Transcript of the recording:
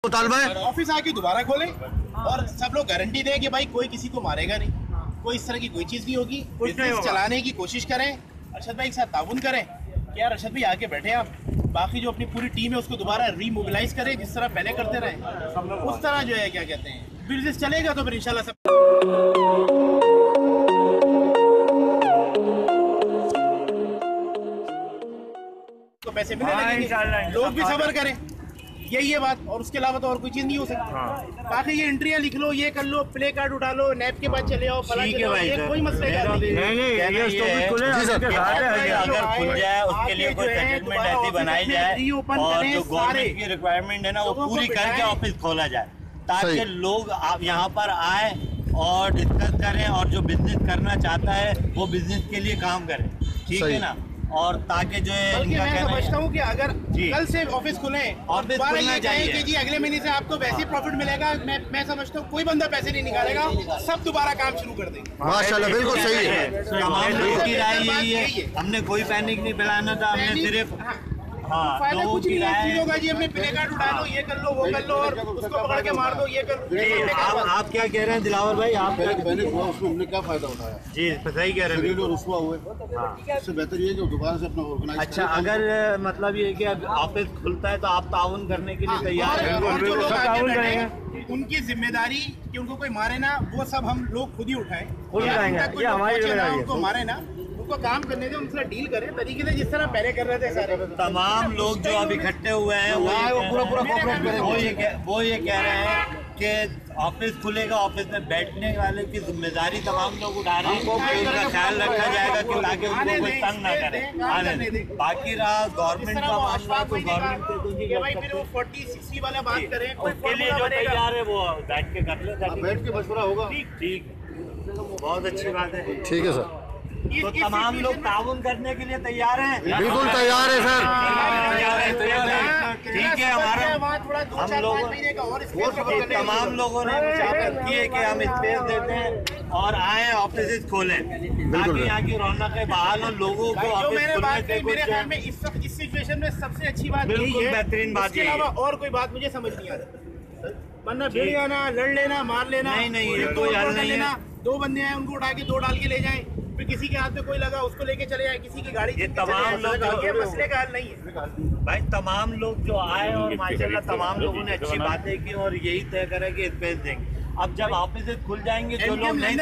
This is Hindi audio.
मुतालबा है ऑफिस आके दोबारा खोलें और सब लोग गारंटी दें कि भाई कोई किसी को मारेगा नहीं, कोई इस तरह की कोई चीज नहीं होगी। बिजनेस चलाने की कोशिश करें, अरशद भाई के साथ ताउन करें कि यार अरशद भाई आके बैठे आप, बाकी जो अपनी पूरी टीम है उसको दोबारा रीमोबिलाइज करें, जिस तरह पहले करते रहे उस तरह जो है क्या कहते हैं बिजनेस चलेगा तो फिर इंशाल्लाह सब तो पैसे मिलने लगेंगे, लोग भी सब्र करें, यही है बात। और उसके अलावा तो और कोई चीज नहीं हो सकती। बाकी ये एंट्रियां लिख लो, ये कर लो, प्ले कार्ड उठा लो, नैप के पास चले आओ, फला चले आओ, ये कोई मसला नहीं। अगर खुल जाए उसके लिए कोई सेटलमेंट ऐसी बनाई जाए और जो गवर्नमेंट की रिक्वायरमेंट है ना वो पूरी करके ऑफिस खोला जाए, ताकि लोग आप यहाँ पर आए और डिस्कस करें और जो बिजनेस करना चाहता है वो बिजनेस के लिए काम करे, ठीक है ना। और ताकि जो है मैं समझता हूँ कि अगर कल से ऑफिस खुले और दोबारा ये कहें कि जी अगले महीने से आपको वैसे प्रॉफिट मिलेगा, मैं समझता हूँ कोई बंदा पैसे नहीं निकालेगा, सब दोबारा काम शुरू कर देंगे। माशाल्लाह, बिल्कुल सही है। तमाम लोगों की राय यही है, हमने कोई पैनिक नहीं फैलाना था, हमने सिर्फ फायदा कुछ नहीं है होगा जी, अपने प्ले कार्ड उठा लो, ये कर लो, वो कर लो और उसको पकड़ के मार दो, ये कर लो। आप क्या कह रहे हैं दिलावर भाई? आप उसमें हमने क्या फायदा उठाया? जी सही कह रहे हैं, रुस्वा हुए, इससे बेहतर ये है कि दोबारा से अपना ऑर्गेनाइज। अच्छा, अगर मतलब ये कि ऑफिस खुलता है तो आप ताउन करने के लिए तैयार हैं? उनकी जिम्मेदारी कि उनको कोई मारे ना, वो सब हम लोग खुद ही उठाएं, ये हमारी उनको मारे ना, उनको काम करने दे, उनसे डील करें तरीके से जिस तरह पहले कर रहे थे सारे। तमाम लोग जो अब इकट्ठे हुए हैं वो ये कह रहे हैं कि ऑफिस खुलेगा, ऑफिस में बैठने वाले की जिम्मेदारी तमाम लोग उठा रहे हैं, उनका ख्याल रखा जाएगा कि ताकि उनको कोई तंग ना करे। बाकी रहा गवर्नमेंट का मामला तो गवर्नमेंट से भाई फिर वो 40-60 वाला बात करें, उसके लिए जो तैयार है वो बैठ के कर ले, बैठ के मशवरा होगा। ठीक, बहुत अच्छी बात है। ठीक है सर, तो तमाम लोग ताउन करने के लिए तैयार हैं? बिल्कुल तैयार है सर। ठीक है, हमारा हम लोग तमाम लोगों ने मुशावरत की है कि हम स्पेस देते हैं और आए ऑफिस खोलें ताकि यहाँ की रौनकें बहाल हो, लोगों को ऑफिस खोलने से मेरे ख्याल में इस सिचुएशन में सबसे अच्छी बात यही है, बेहतरीन बात है। और कोई बात मुझे समझ नहीं आ रही, वरना भिड़ जाना, लड़ लेना, मार लेना, नहीं कोई हल नहीं है। 2 बंदे हैं उनको उठा के 2 डाल के ले जाएं, फिर किसी के हाथ में कोई लगा उसको लेके चले जाए, किसी की गाड़ी, ये तमाम लोग, ये मसले का हल नहीं है भाई। तमाम लोग जो आए और माशाल्लाह तमाम लोगों ने अच्छी बातें की और यही तय करा कि स्पेस देंगे। अब जब ऑफिस खुल जाएंगे जो लोग नहीं